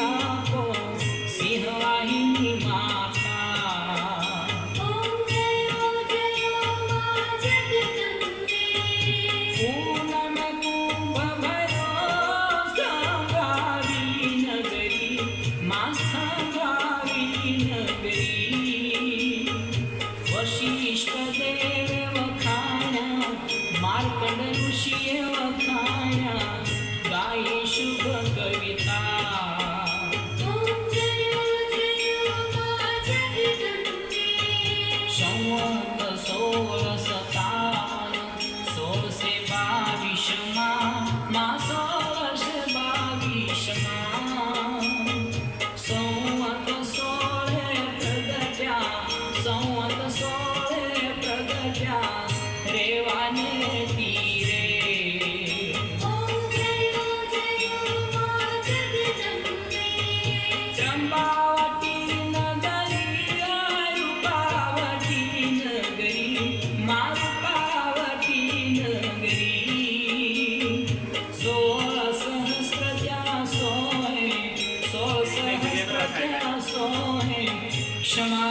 आपो सिंहवाहिनी माता। ओम जयो जयो मां जगदम्बे। पूनम कुंभ भरो संगावी नगरी मां संगावी नगरी। वशिष्ठ देव वखाणा मार्कंड ऋषी वखाणा गाये शुभ कविता। ओम जयो जयो मां जगदम्बे। संवत 1657 1622 मा 1622 संवत 16 प्रगट्या संवत 16 प्रगट्या रेवाने तीरे। ओम जयो जयो मां जगदम्बे। चंपावती नगरी रूपावती नगरी मां रूपावती नगरी। 16 सहस्त्रत्या सोहे 16 सहस्त्रत्या सोहे क्षमा